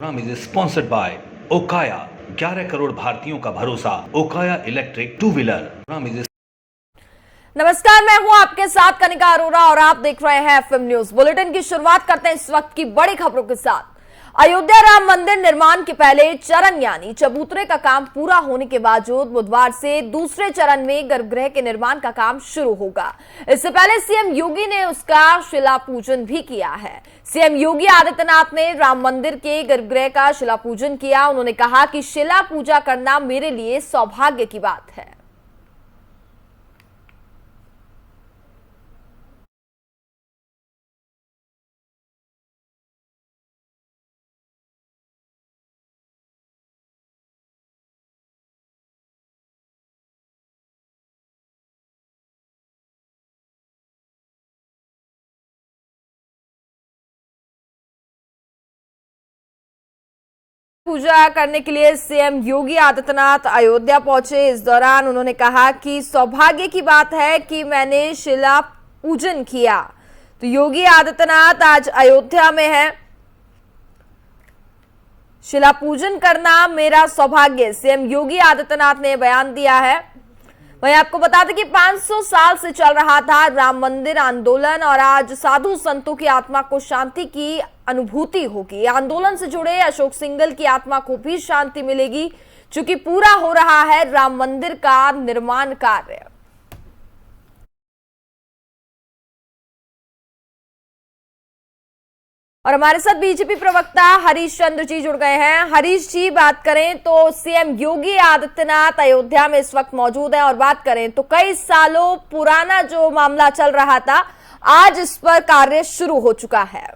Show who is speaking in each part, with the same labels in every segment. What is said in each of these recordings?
Speaker 1: Programme is sponsored by Okaya. 11 crore भारतीयों का भरोसा, Okaya electric two wheeler. Program is
Speaker 2: नमस्कार, मैं हूं आपके साथ कनिका अरोरा और आप देख रहे हैं एफएम न्यूज बुलेटिन की शुरुआत करते हैं इस वक्त की बड़ी खबरों के साथ। अयोध्या राम मंदिर निर्माण के पहले चरण यानी चबूतरे का काम पूरा होने के बावजूद बुधवार से दूसरे चरण में गर्भगृह के निर्माण का काम शुरू होगा। इससे पहले सीएम योगी ने उसका शिलापूजन भी किया है। सीएम योगी आदित्यनाथ ने राम मंदिर के गर्भगृह का शिलापूजन किया। उन्होंने कहा कि शिला पूजा करना मेरे लिए सौभाग्य की बात है। पूजा करने के लिए सीएम योगी आदित्यनाथ अयोध्या पहुंचे। इस दौरान उन्होंने कहा कि सौभाग्य की बात है कि मैंने शिला पूजन किया। तो योगी आदित्यनाथ आज अयोध्या में है। शिला पूजन करना मेरा सौभाग्य, सीएम योगी आदित्यनाथ ने बयान दिया है। वहीं आपको बता दें कि 500 साल से चल रहा था राम मंदिर आंदोलन और आज साधु संतों की आत्मा को शांति की अनुभूति होगी। आंदोलन से जुड़े अशोक सिंघल की आत्मा को भी शांति मिलेगी, चूंकि पूरा हो रहा है राम मंदिर का निर्माण कार्य। और हमारे साथ बीजेपी प्रवक्ता हरीश चंद्र जी जुड़ गए हैं। हरीश जी, बात करें तो सीएम योगी आदित्यनाथ अयोध्या में इस वक्त मौजूद हैं और बात करें तो कई सालों पुराना जो मामला चल रहा था, आज इस पर कार्य शुरू हो चुका है।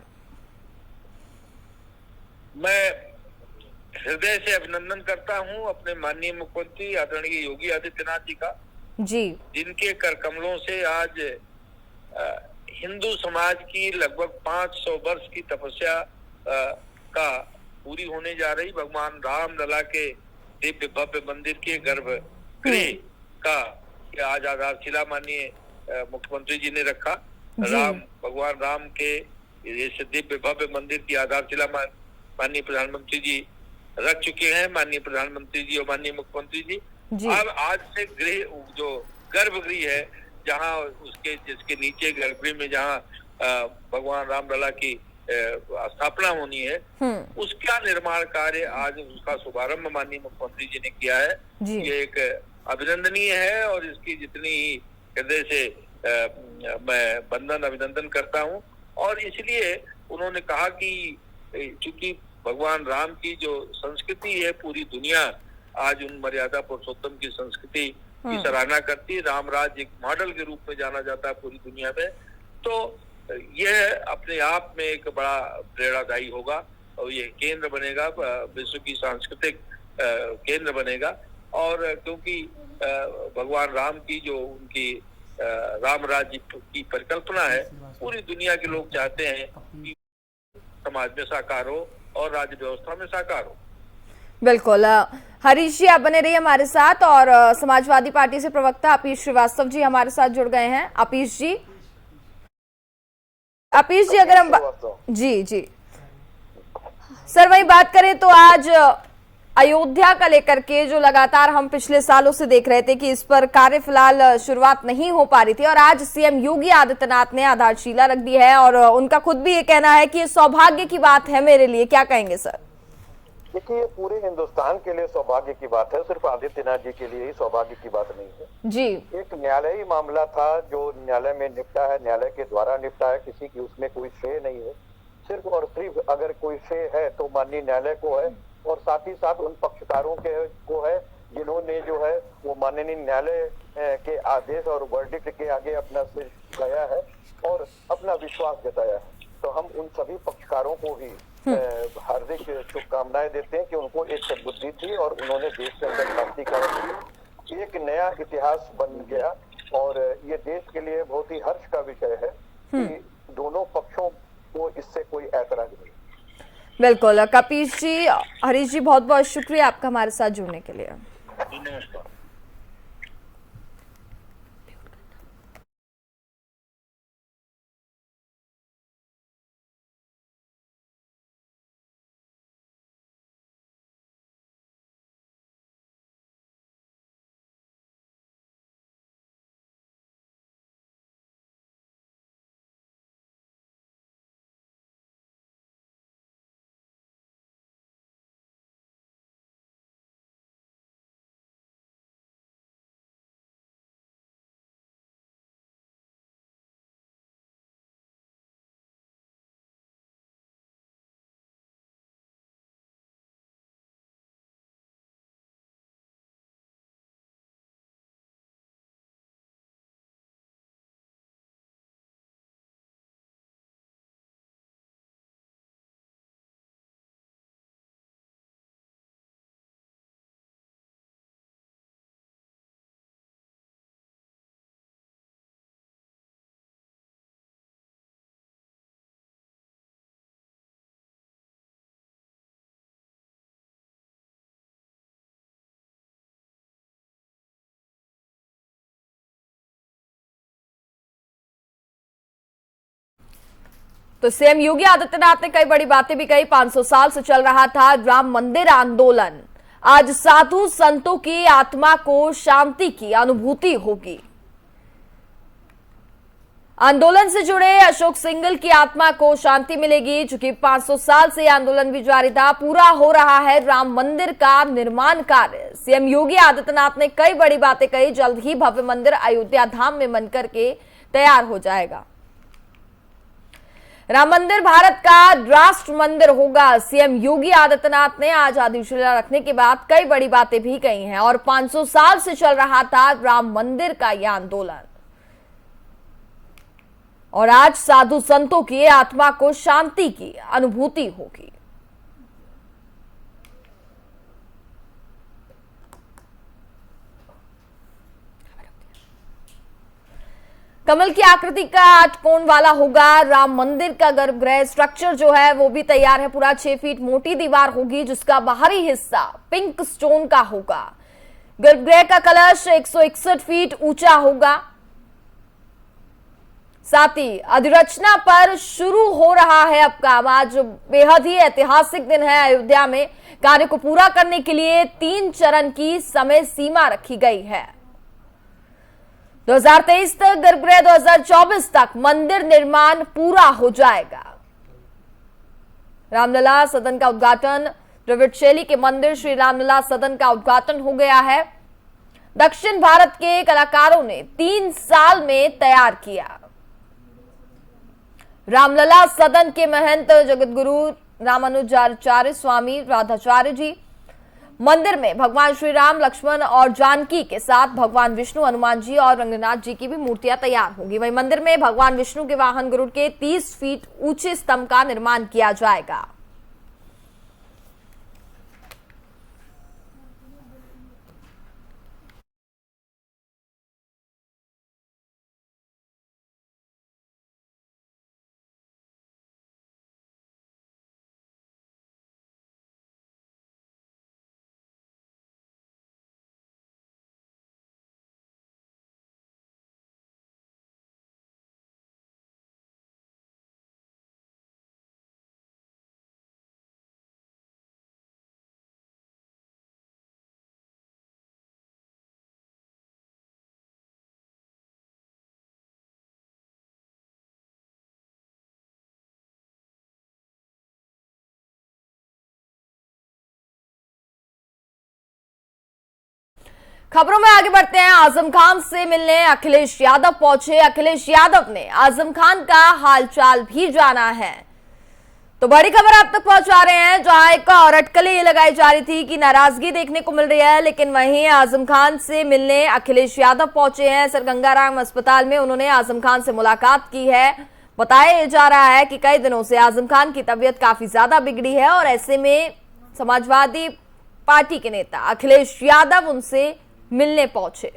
Speaker 3: मैं हृदय से अभिनंदन करता हूं अपने माननीय मुख्यमंत्री आदरणीय योगी आदित्यनाथ जी का,
Speaker 2: जी,
Speaker 3: जिनके कर कमलों से आज हिंदू समाज की लगभग 500 वर्ष की तपस्या का पूरी होने जा रही। भगवान राम लला के दिव्य भव्य मंदिर के गर्भगृह का आज आधारशिला माननीय मुख्यमंत्री जी ने रखा। भगवान राम के इस दिव्य भव्य मंदिर की आधारशिला माननीय प्रधानमंत्री जी रख चुके हैं। माननीय प्रधानमंत्री जी और माननीय मुख्यमंत्री जी अब आज से गृह जो गर्भगृह है, जहां उसके जिसके नीचे गर्भगृह में जहां भगवान राम लला की स्थापना होनी है, उसका निर्माण कार्य आज उसका शुभारंभ माननीय मुख्यमंत्री जी ने किया है। ये एक अभिनंदनीय है और इसकी जितनी ही हृदय से मैं अभिनंदन करता हूं। और इसलिए उन्होंने कहा कि चूंकि भगवान राम की जो संस्कृति है, पूरी दुनिया आज उन मर्यादा पुरुषोत्तम की संस्कृति की सराहना करती है। राम राज्य एक मॉडल के रूप में जाना जाता है पूरी दुनिया में। तो यह अपने आप में एक बड़ा प्रेरणादायी होगा और ये केंद्र बनेगा, विश्व की सांस्कृतिक केंद्र बनेगा। और क्योंकि भगवान राम की जो उनकी राम राज्य की परिकल्पना है, पूरी दुनिया के लोग चाहते हैं कि समाज में साकार हो और राज्य व्यवस्था में साकार हो।
Speaker 2: बिल्कुल। हरीश जी, आप बने रहिए हमारे साथ। और समाजवादी पार्टी से प्रवक्ता अपीश श्रीवास्तव जी हमारे साथ जुड़ गए हैं। अपीश जी, अगर हम जी सर वही बात करें तो आज अयोध्या का लेकर के जो लगातार हम पिछले सालों से देख रहे थे कि इस पर कार्य फिलहाल शुरुआत नहीं हो पा रही थी, और आज सीएम योगी आदित्यनाथ ने आधारशिला रख दी है और उनका खुद भी ये कहना है कि ये सौभाग्य की बात है मेरे लिए। क्या कहेंगे सर?
Speaker 4: देखिए, ये पूरे हिंदुस्तान के लिए सौभाग्य की बात है, सिर्फ आदित्यनाथ जी के लिए ही सौभाग्य की बात नहीं है
Speaker 2: जी।
Speaker 4: एक न्यायालयी मामला था जो न्यायालय में निपटा है, न्यायालय के द्वारा निपटा है, किसी की उसमें कोई श्रेय नहीं है। सिर्फ और सिर्फ अगर कोई श्रेय है तो माननीय न्यायालय को है और साथ ही साथ उन पक्षकारों को है जिन्होंने जो है वो माननीय न्यायालय के आदेश और वर्डिक्ट के आगे अपना सिर गया है और अपना विश्वास जताया है। तो हम उन सभी पक्षकारों को भी हार्दिक शुभकामनाएं देते हैं कि उनको एक सद्बुद्धि थी और उन्होंने देश के अंदर क्रांतिकारी की एक नया इतिहास बन गया। और ये देश के लिए बहुत ही हर्ष का विषय है कि दोनों पक्षों को इससे कोई ऐतराज नहीं।
Speaker 2: बिल्कुल। कपीश जी, हरीश जी, बहुत बहुत शुक्रिया आपका हमारे साथ जुड़ने के लिए।
Speaker 3: नमस्कार।
Speaker 2: तो सीएम योगी आदित्यनाथ ने कई बड़ी बातें भी कही। 500 साल से चल रहा था राम मंदिर आंदोलन, आज साधु संतों की आत्मा को शांति की अनुभूति होगी। आंदोलन से जुड़े अशोक सिंघल की आत्मा को शांति मिलेगी। चूंकि 500 साल से आंदोलन भी जारी था, पूरा हो रहा है राम मंदिर का निर्माण कार्य। सीएम योगी आदित्यनाथ ने कई बड़ी बातें कही। जल्द ही भव्य मंदिर अयोध्या धाम में बनकर के तैयार हो जाएगा। राम मंदिर भारत का राष्ट्र मंदिर होगा। सीएम योगी आदित्यनाथ ने आज आदिशिला रखने के बाद कई बड़ी बातें भी कही हैं। और 500 साल से चल रहा था राम मंदिर का यह आंदोलन, और आज साधु संतों की आत्मा को शांति की अनुभूति होगी। कमल की आकृति का 8 कोण वाला होगा राम मंदिर का गर्भगृह। स्ट्रक्चर जो है वो भी तैयार है। पूरा 6 फीट मोटी दीवार होगी, जिसका बाहरी हिस्सा पिंक स्टोन का होगा। गर्भगृह का कलश 161 फीट ऊंचा होगा। साथ ही अधिरचना पर शुरू हो रहा है अब काम। आज बेहद ही ऐतिहासिक दिन है। अयोध्या में कार्य को पूरा करने के लिए 3 चरण की समय सीमा रखी गई है। 2023 तक गर्भगृह, 2024 तक मंदिर निर्माण पूरा हो जाएगा। रामलला सदन का उद्घाटन, द्रविड़ शैली के मंदिर श्री रामलला सदन का उद्घाटन हो गया है। दक्षिण भारत के कलाकारों ने 3 साल में तैयार किया। रामलला सदन के महंत जगतगुरु रामानुजाचार्य स्वामी राधाचार्य जी मंदिर में भगवान श्री राम, लक्ष्मण और जानकी के साथ भगवान विष्णु, हनुमान जी और रंगनाथ जी की भी मूर्तियां तैयार होंगी। वहीं मंदिर में भगवान विष्णु के वाहन गरुड़ के 30 फीट ऊंचे स्तंभ का निर्माण किया जाएगा। खबरों में आगे बढ़ते हैं। आजम खान से मिलने अखिलेश यादव पहुंचे। अखिलेश यादव ने आजम खान का हालचाल भी जाना है। तो बड़ी खबर आप तक पहुंचा रहे हैं, जहां एक और अटकलें ये लगाई जा रही थी कि नाराजगी देखने को मिल रही है, लेकिन वहीं आजम खान से मिलने अखिलेश यादव पहुंचे हैं। सर गंगाराम अस्पताल में उन्होंने आजम खान से मुलाकात की है। बताया जा रहा है कि कई दिनों से आजम खान की तबीयत काफी ज्यादा बिगड़ी है, और ऐसे में समाजवादी पार्टी के नेता अखिलेश यादव उनसे मिलने पहुंचे।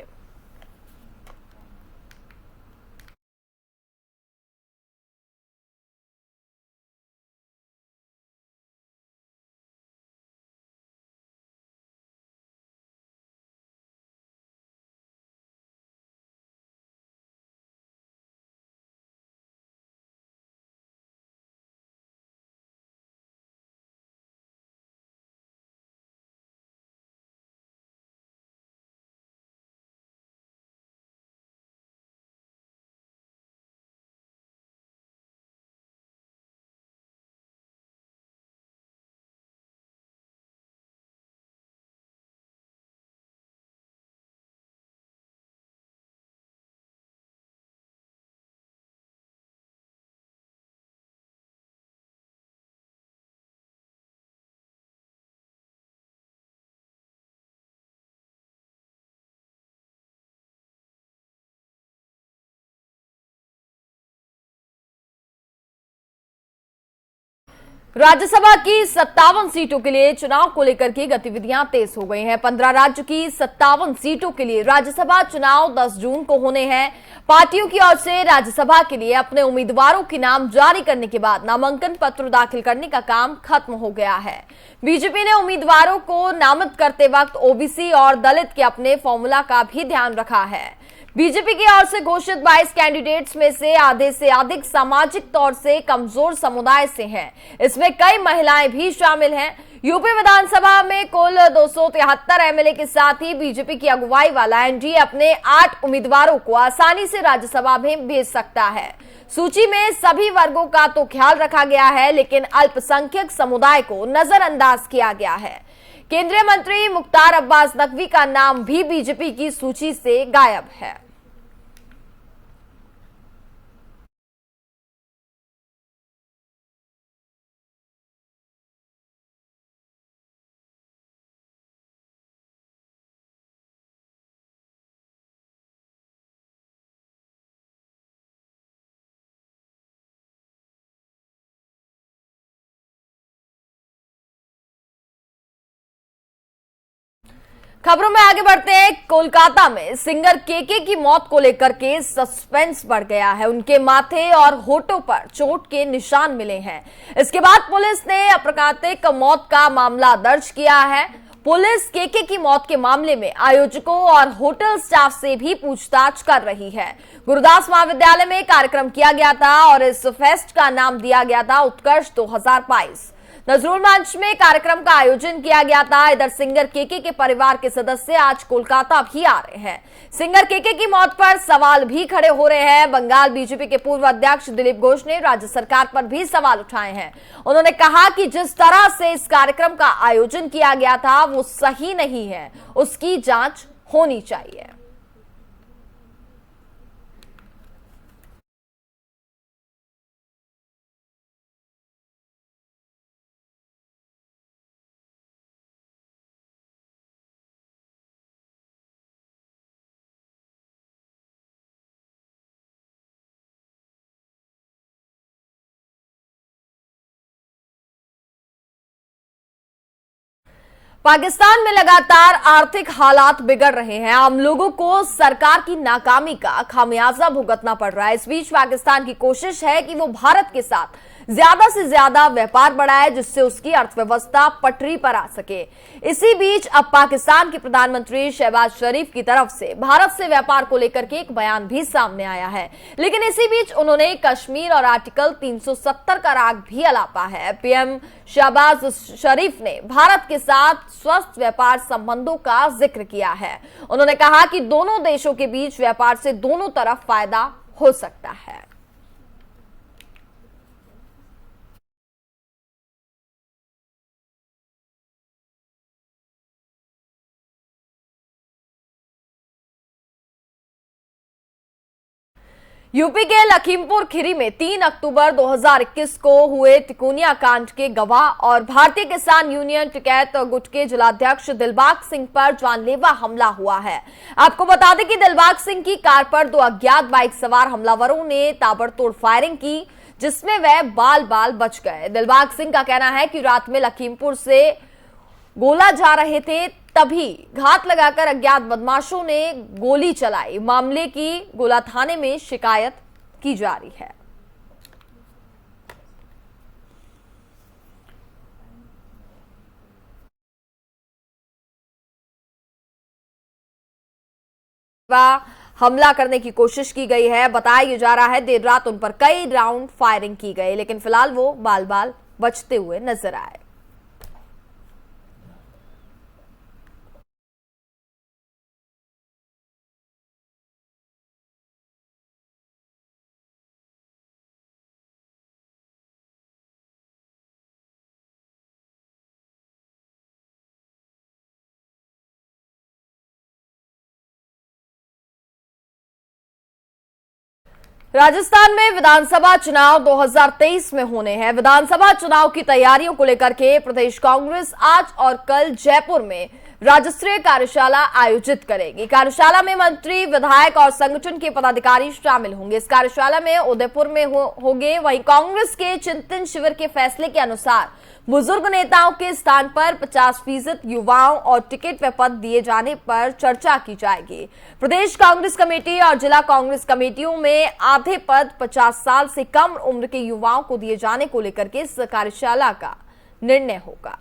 Speaker 2: राज्यसभा की 57 सीटों के लिए चुनाव को लेकर के गतिविधियां तेज हो गई हैं। 15 राज्य की 57 सीटों के लिए राज्यसभा चुनाव 10 जून को होने हैं। पार्टियों की ओर से राज्यसभा के लिए अपने उम्मीदवारों के नाम जारी करने के बाद नामांकन पत्र दाखिल करने का काम खत्म हो गया है। बीजेपी ने उम्मीदवारों को नामित करते वक्त ओबीसी और दलित के अपने फॉर्मूला का भी ध्यान रखा है। बीजेपी की ओर से घोषित 22 कैंडिडेट्स में से आधे से अधिक सामाजिक तौर से कमजोर समुदाय से हैं। इसमें कई महिलाएं भी शामिल हैं। यूपी विधानसभा में कुल 273 एमएलए के साथ ही बीजेपी की अगुवाई वाला एनडीए अपने 8 उम्मीदवारों को आसानी से राज्यसभा में भेज सकता है। सूची में सभी वर्गों का तो ख्याल रखा गया है, लेकिन अल्पसंख्यक समुदाय को नजरअंदाज किया गया है। केंद्रीय मंत्री मुख्तार अब्बास नकवी का नाम भी बीजेपी की सूची से गायब है। खबरों में आगे बढ़ते हैं। कोलकाता में सिंगर केके की मौत को लेकर के सस्पेंस बढ़ गया है। उनके माथे और होठों पर चोट के निशान मिले हैं। इसके बाद पुलिस ने अप्राकृतिक मौत का मामला दर्ज किया है। पुलिस केके की मौत के मामले में आयोजकों और होटल स्टाफ से भी पूछताछ कर रही है। गुरुदास महाविद्यालय में कार्यक्रम किया गया था और इस फेस्ट का नाम दिया गया था उत्कर्ष 2022। नजरुल मंच में कार्यक्रम का आयोजन किया गया था। इधर सिंगर केके के परिवार के सदस्य आज कोलकाता भी आ रहे हैं। सिंगर केके की मौत पर सवाल भी खड़े हो रहे हैं। बंगाल बीजेपी के पूर्व अध्यक्ष दिलीप घोष ने राज्य सरकार पर भी सवाल उठाए हैं। उन्होंने कहा कि जिस तरह से इस कार्यक्रम का आयोजन किया गया था वो सही नहीं है, उसकी जांच होनी चाहिए। पाकिस्तान में लगातार आर्थिक हालात बिगड़ रहे हैं। आम लोगों को सरकार की नाकामी का खामियाजा भुगतना पड़ रहा है। इस बीच पाकिस्तान की कोशिश है कि वो भारत के साथ ज्यादा से ज्यादा व्यापार बढ़ाए, जिससे उसकी अर्थव्यवस्था पटरी पर आ सके। इसी बीच अब पाकिस्तान के प्रधानमंत्री शहबाज शरीफ की तरफ से भारत से व्यापार को लेकर के एक बयान भी सामने आया है, लेकिन इसी बीच उन्होंने कश्मीर और आर्टिकल 370 का राग भी अलापा है। पीएम शहबाज शरीफ ने भारत के साथ स्वस्थ व्यापार संबंधों का जिक्र किया है। उन्होंने कहा कि दोनों देशों के बीच व्यापार से दोनों तरफ फायदा हो सकता है। यूपी के लखीमपुर खीरी में 3 अक्टूबर 2021 को हुए तिकोनिया कांड के गवाह और भारतीय किसान यूनियन टिकैत गुट के जिलाध्यक्ष दिलबाग सिंह पर जानलेवा हमला हुआ है। आपको बता दें कि दिलबाग सिंह की कार पर 2 अज्ञात बाइक सवार हमलावरों ने ताबड़तोड़ फायरिंग की, जिसमें वह बाल बाल बच गए। दिलबाग सिंह का कहना है कि रात में लखीमपुर से गोला जा रहे थे, तभी घात लगाकर अज्ञात बदमाशों ने गोली चलाई। मामले की गोला थाने में शिकायत की जा रही है। हमला करने की कोशिश की गई है। बताया जा रहा है देर रात उन पर कई राउंड फायरिंग की गई, लेकिन फिलहाल वो बाल बाल बचते हुए नजर आए। राजस्थान में विधानसभा चुनाव 2023 में होने हैं। विधानसभा चुनाव की तैयारियों को लेकर के प्रदेश कांग्रेस आज और कल जयपुर में राज्य कार्यशाला आयोजित करेगी। कार्यशाला में मंत्री, विधायक और संगठन के पदाधिकारी शामिल होंगे। इस कार्यशाला में उदयपुर में होंगे। वहीं कांग्रेस के चिंतन शिविर के फैसले के अनुसार बुजुर्ग नेताओं के स्थान पर 50% युवाओं और टिकट व पद दिए जाने पर चर्चा की जाएगी। प्रदेश कांग्रेस कमेटी और जिला कांग्रेस कमेटियों में आधे पद 50 साल से कम उम्र के युवाओं को दिए जाने को लेकर के इस कार्यशाला का निर्णय होगा।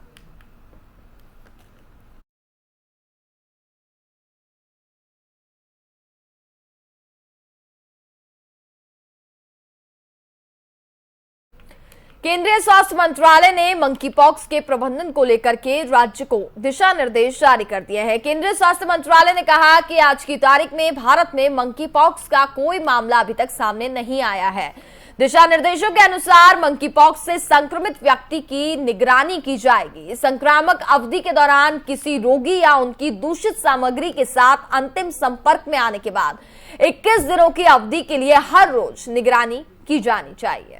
Speaker 2: केंद्रीय स्वास्थ्य मंत्रालय ने मंकी पॉक्स के प्रबंधन को लेकर के राज्य को दिशा निर्देश जारी कर दिए हैं। केंद्रीय स्वास्थ्य मंत्रालय ने कहा कि आज की तारीख में भारत में मंकी पॉक्स का कोई मामला अभी तक सामने नहीं आया है। दिशा निर्देशों के अनुसार मंकी पॉक्स से संक्रमित व्यक्ति की निगरानी की जाएगी। संक्रामक अवधि के दौरान किसी रोगी या उनकी दूषित सामग्री के साथ अंतिम संपर्क में आने के बाद 21 दिनों की अवधि के लिए हर रोज निगरानी की जानी चाहिए।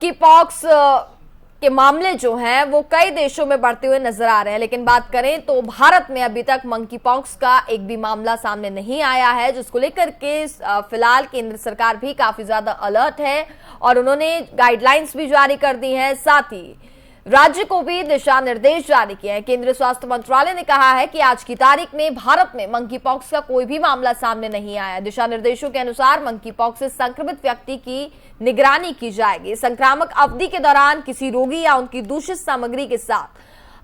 Speaker 2: मंकी पॉक्स के मामले जो हैं वो कई देशों में बढ़ते हुए नजर आ रहे हैं, लेकिन बात करें तो भारत में अभी तक मंकी पॉक्स का एक भी मामला सामने नहीं आया है, जिसको लेकर के फिलहाल केंद्र सरकार भी काफी ज्यादा अलर्ट है और उन्होंने गाइडलाइंस भी जारी कर दी है। साथ ही राज्य को भी दिशा निर्देश जारी किए हैं। केंद्रीय स्वास्थ्य मंत्रालय ने कहा है कि आज की तारीख में भारत में मंकी पॉक्स का कोई भी मामला सामने नहीं आया। दिशा निर्देशों के अनुसार मंकी पॉक्स से संक्रमित व्यक्ति की निगरानी की जाएगी। संक्रामक अवधि के दौरान किसी रोगी या उनकी दूषित सामग्री के साथ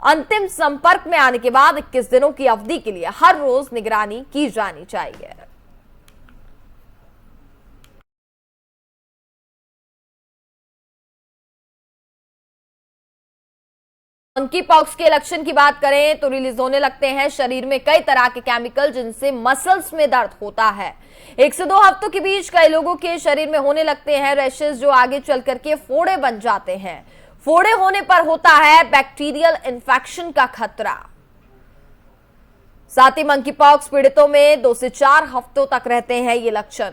Speaker 2: अंतिम संपर्क में आने के बाद 21 दिनों की अवधि के लिए हर रोज निगरानी की जानी चाहिए। मंकी पॉक्स के लक्षण की बात करें तो रिलीज होने लगते हैं शरीर में कई तरह के केमिकल, जिनसे मसल्स में दर्द होता है। 1 से 2 हफ्तों के बीच कई लोगों के शरीर में होने लगते हैं रैशेस, जो आगे चल करके फोड़े बन जाते हैं। फोड़े होने पर होता है बैक्टीरियल इन्फेक्शन का खतरा। साथ ही मंकी पॉक्स पीड़ितों में 2 से 4 हफ्तों तक रहते हैं ये लक्षण।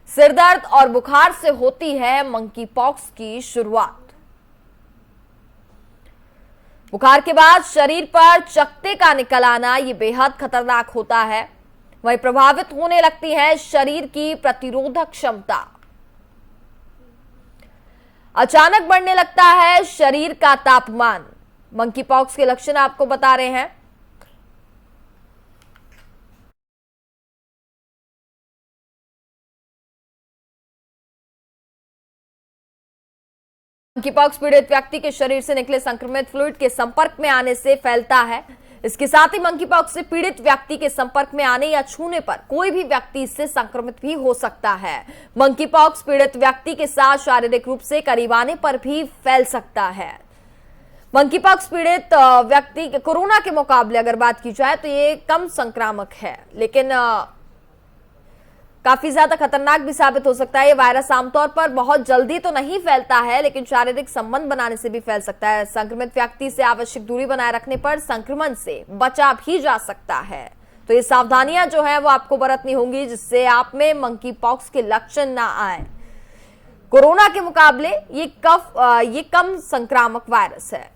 Speaker 2: सिरदर्द और बुखार से होती है मंकी पॉक्स की शुरुआत। बुखार के बाद शरीर पर चकत्ते का निकल आना ये बेहद खतरनाक होता है। वहीं प्रभावित होने लगती है शरीर की प्रतिरोधक क्षमता। अचानक बढ़ने लगता है शरीर का तापमान। मंकी पॉक्स के लक्षण आपको बता रहे हैं। मंकी पॉक्स पीड़ित व्यक्ति के शरीर से निकले संक्रमित फ्लूइड के संपर्क में आने से फैलता है। इसके साथ ही मंकी पॉक्स से पीड़ित व्यक्ति के संपर्क में आने या छूने पर कोई भी व्यक्ति इससे संक्रमित भी हो सकता है। मंकी पॉक्स पीड़ित व्यक्ति के साथ शारीरिक रूप से करीब आने पर भी फैल सकता है। मंकी पॉक्स पीड़ित व्यक्ति के कोरोना के मुकाबले अगर बात की जाए तो ये कम संक्रामक है, लेकिन काफी ज्यादा खतरनाक भी साबित हो सकता है। ये वायरस आमतौर पर बहुत जल्दी तो नहीं फैलता है, लेकिन शारीरिक संबंध बनाने से भी फैल सकता है। संक्रमित व्यक्ति से आवश्यक दूरी बनाए रखने पर संक्रमण से बचा भी जा सकता है। तो ये सावधानियां जो है वो आपको बरतनी होंगी, जिससे आप में मंकी पॉक्स के लक्षण ना आए। कोरोना के मुकाबले ये कम संक्रामक वायरस है।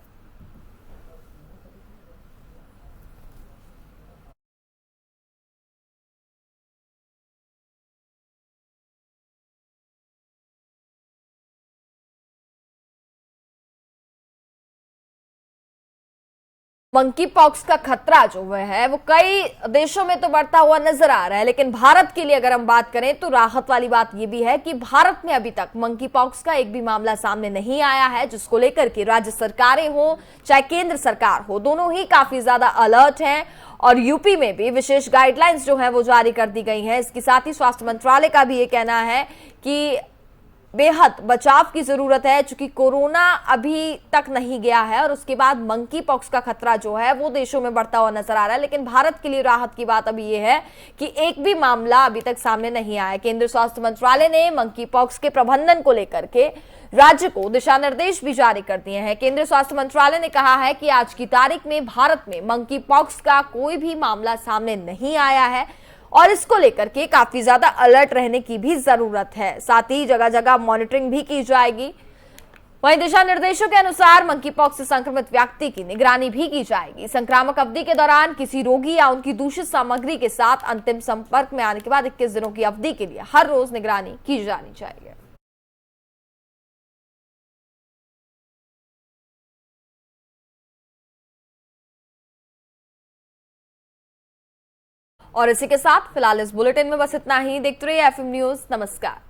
Speaker 2: मंकी पॉक्स का खतरा जो है वो कई देशों में तो बढ़ता हुआ नजर आ रहा है, लेकिन भारत के लिए अगर हम बात करें तो राहत वाली बात ये भी है कि भारत में अभी तक मंकी पॉक्स का एक भी मामला सामने नहीं आया है, जिसको लेकर के राज्य सरकारें हो चाहे केंद्र सरकार हो, दोनों ही काफी ज्यादा अलर्ट हैं। और यूपी में भी विशेष गाइडलाइंस जो है वो जारी कर दी गई हैं। इसके साथ ही स्वास्थ्य मंत्रालय का भी ये कहना है कि बेहद बचाव की जरूरत है, क्योंकि कोरोना अभी तक नहीं गया है और उसके बाद मंकी पॉक्स का खतरा जो है वो देशों में बढ़ता हुआ नजर आ रहा है। लेकिन भारत के लिए राहत की बात अभी ये है कि एक भी मामला अभी तक सामने नहीं आया। केंद्रीय स्वास्थ्य मंत्रालय ने मंकी पॉक्स के प्रबंधन को लेकर के राज्य को दिशा निर्देश भी जारी कर दिए हैं। केंद्रीय स्वास्थ्य मंत्रालय ने कहा है कि आज की तारीख में भारत में मंकी पॉक्स का कोई भी मामला सामने नहीं आया है और इसको लेकर के काफी ज्यादा अलर्ट रहने की भी जरूरत है। साथ ही जगह जगह मॉनिटरिंग भी की जाएगी। वहीं दिशा निर्देशों के अनुसार मंकी पॉक्स से संक्रमित व्यक्ति की निगरानी भी की जाएगी। संक्रामक अवधि के दौरान किसी रोगी या उनकी दूषित सामग्री के साथ अंतिम संपर्क में आने के बाद 21 दिनों की अवधि के लिए हर रोज निगरानी की जानी चाहिए। और इसी के साथ फिलहाल इस बुलेटिन में बस इतना ही। देखते रहिए एफएम न्यूज। नमस्कार।